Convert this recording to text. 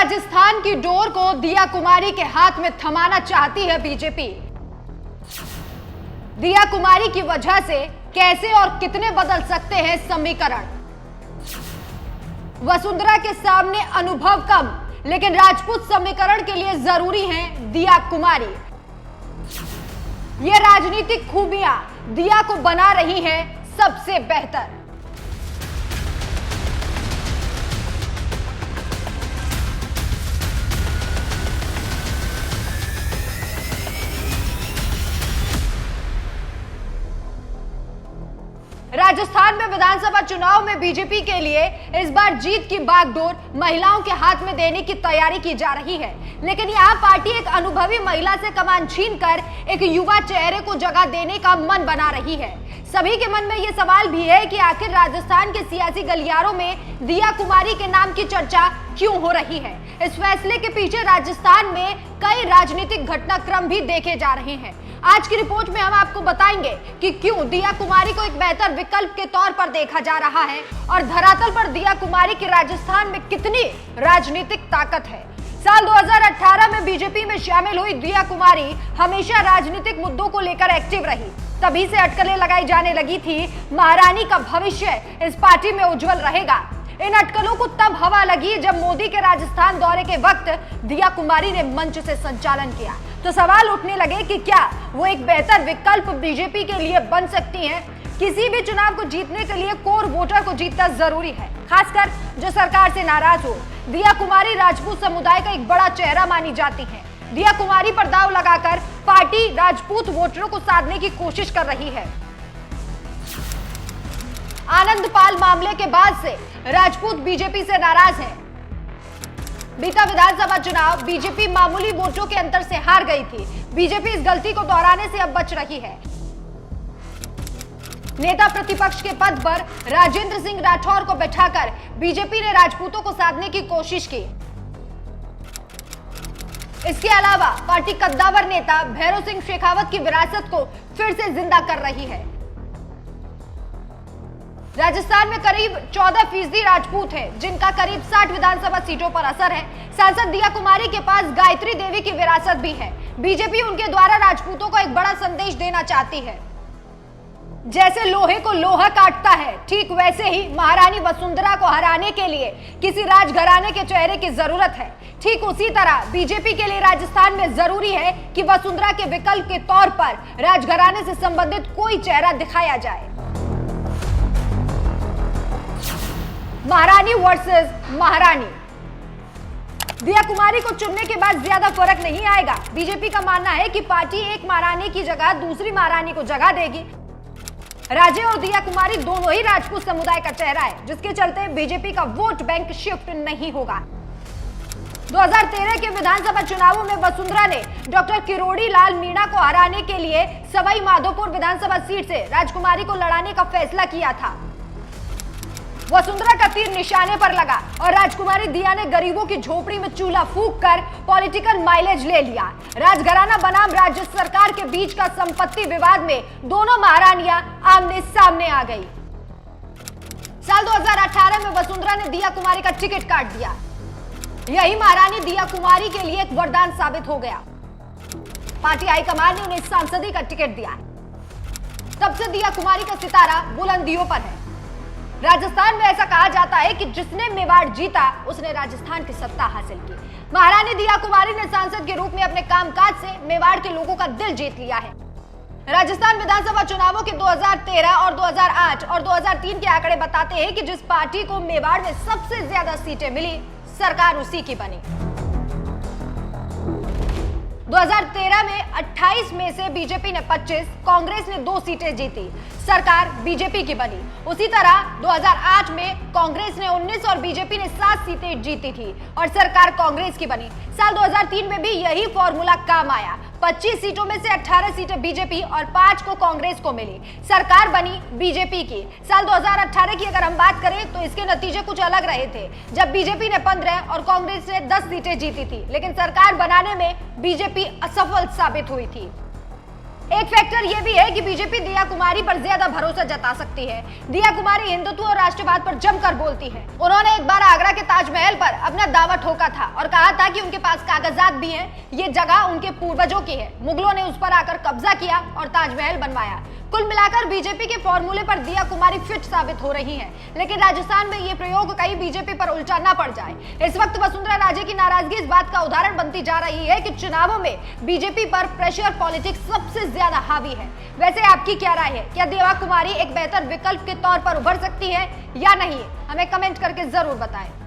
राजस्थान की डोर को दिया कुमारी के हाथ में थमाना चाहती है बीजेपी। दिया कुमारी की वजह से कैसे और कितने बदल सकते हैं समीकरण। वसुंधरा के सामने अनुभव कम, लेकिन राजपूत समीकरण के लिए जरूरी है दिया कुमारी। ये राजनीतिक खूबियां दिया को बना रही हैं सबसे बेहतर। राजस्थान में विधानसभा चुनाव में बीजेपी के लिए इस बार जीत की बागडोर महिलाओं के हाथ में देने की तैयारी की जा रही है, लेकिन यहां पार्टी एक अनुभवी महिला से कमान छीनकर एक युवा चेहरे को जगह देने का मन बना रही है। सभी के मन में यह सवाल भी है कि आखिर राजस्थान के सियासी गलियारों में दिया कुमारी के नाम की चर्चा क्यों हो रही है। इस फैसले के पीछे राजस्थान में कई राजनीतिक घटनाक्रम भी देखे जा रहे हैं। आज की रिपोर्ट में हम आपको बताएंगे कि क्यों दिया कुमारी को एक बेहतर विकल्प के तौर पर देखा जा रहा है और धरातल पर दिया कुमारी की राजस्थान में कितनी राजनीतिक ताकत है। साल 2018 में बीजेपी में शामिल हुई दिया कुमारी हमेशा राजनीतिक मुद्दों को लेकर एक्टिव रही। तभी से अटकलें लगाई जाने लगी थी महारानी का भविष्य इस पार्टी में उज्जवल रहेगा। इन अटकलों को तब हवा लगी जब मोदी के राजस्थान दौरे के वक्त दिया कुमारी ने मंच से संचालन किया, तो सवाल उठने लगे कि क्या वो एक बेहतर विकल्प बीजेपी के लिए बन सकती हैं। किसी भी चुनाव को जीतने के लिए कोर वोटर को जीतना जरूरी है, खासकर जो सरकार से नाराज हो। दिया कुमारी राजपूत समुदाय का एक बड़ा चेहरा मानी जाती है। दिया कुमारी पर दांव लगाकर पार्टी राजपूत वोटरों को साधने की कोशिश कर रही है। आनंदपाल मामले के बाद से राजपूत बीजेपी से नाराज हैं। बीता विधानसभा चुनाव बीजेपी मामूली वोटों के अंतर से हार गई थी। बीजेपी इस गलती को दोहराने से अब बच रही है। नेता प्रतिपक्ष के पद पर राजेंद्र सिंह राठौर को बैठाकर बीजेपी ने राजपूतों को साधने की कोशिश की। इसके अलावा पार्टी कद्दावर नेता भैरव सिंह शेखावत की विरासत को फिर से जिंदा कर रही है। राजस्थान में करीब 14% राजपूत हैं, जिनका करीब 60 विधानसभा सीटों पर असर है। सांसद दिया कुमारी के पास गायत्री देवी की विरासत भी है। बीजेपी उनके द्वारा राजपूतों को एक बड़ा संदेश देना चाहती है। जैसे लोहे को लोहा काटता है, ठीक वैसे ही महारानी वसुंधरा को हराने के लिए किसी राजघराने के चेहरे की जरूरत है। ठीक उसी तरह बीजेपी के लिए राजस्थान में जरूरी है कि वसुंधरा के विकल्प के तौर पर राजघराने से संबंधित कोई चेहरा दिखाया जाए। महारानी वर्सेस महारानी। दिया कुमारी को चुनने के बाद ज्यादा फर्क नहीं आएगा। बीजेपी का मानना है कि पार्टी एक महारानी की जगह दूसरी महारानी को जगह देगी। राजे और दिया कुमारी दोनों ही राजपूत समुदाय का चेहरा है, जिसके चलते बीजेपी का वोट बैंक शिफ्ट नहीं होगा। 2013 के विधानसभा चुनावों में वसुंधरा ने डॉक्टर किरोड़ी लाल मीणा को हराने के लिए सवाई माधोपुर विधानसभा सीट से राजकुमारी को लड़ाने का फैसला किया था। वसुंधरा का तीर निशाने पर लगा और राजकुमारी दिया ने गरीबों की झोपड़ी में चूल्हा फूंक कर पॉलिटिकल माइलेज ले लिया। राजघराना बनाम राज्य सरकार के बीच का संपत्ति विवाद में दोनों महारानियां आमने सामने आ गई। साल 2018 में वसुंधरा ने दिया कुमारी का टिकट काट दिया। यही महारानी दिया कुमारी के लिए एक वरदान साबित हो गया। पार्टी हाईकमान ने उन्हें सांसदी का टिकट दिया। तब से दिया कुमारी का सितारा बुलंदियों पर है। राजस्थान में ऐसा कहा जाता है कि जिसने मेवाड़ जीता उसने राजस्थान की सत्ता हासिल की। महारानी दिया कुमारी ने सांसद के रूप में अपने कामकाज से मेवाड़ के लोगों का दिल जीत लिया है। राजस्थान विधानसभा चुनावों के 2013 और 2008 और 2003 के आंकड़े बताते हैं कि जिस पार्टी को मेवाड़ में सबसे ज्यादा सीटें मिली, सरकार उसी की बनी। 2013 में 28 में से बीजेपी ने 25, कांग्रेस ने 2 सीटें जीती, सरकार बीजेपी की बनी। उसी तरह 2008 में कांग्रेस ने 19 और बीजेपी ने 7 सीटें जीती थी और सरकार कांग्रेस की बनी। साल 2003 में भी यही फॉर्मूला काम आया। 25 सीटों में से 18 सीटें बीजेपी और 5 को कांग्रेस को मिली, सरकार बनी बीजेपी की। साल 2018 की अगर हम बात करें तो इसके नतीजे कुछ अलग रहे थे, जब बीजेपी ने 15 और कांग्रेस ने 10 सीटें जीती थी, लेकिन सरकार बनाने में बीजेपी असफल साबित हुई थी। एक फैक्टर यह भी है कि बीजेपी दिया कुमारी पर ज्यादा भरोसा जता सकती है। दिया कुमारी हिंदुत्व और राष्ट्रवाद पर जमकर बोलती है। उन्होंने एक बार आगरा के ताजमहल पर अपना दावा ठोका था और कहा था कि उनके पास कागजात भी हैं, ये जगह उनके पूर्वजों की है। मुगलों ने उस पर आकर कब्जा किया और ताजमहल बनवाया। कुल मिलाकर बीजेपी के फॉर्मूले पर दिया कुमारी फिट साबित हो रही हैं, लेकिन राजस्थान में ये प्रयोग कहीं बीजेपी पर उल्टा ना पड़ जाए। इस वक्त वसुंधरा राजे की नाराजगी इस बात का उदाहरण बनती जा रही है कि चुनावों में बीजेपी पर प्रेशर पॉलिटिक्स सबसे ज्यादा हावी है। वैसे आपकी क्या राय है? क्या दिया कुमारी एक बेहतर विकल्प के तौर पर उभर सकती है या नहीं? हमें कमेंट करके जरूर बताएं।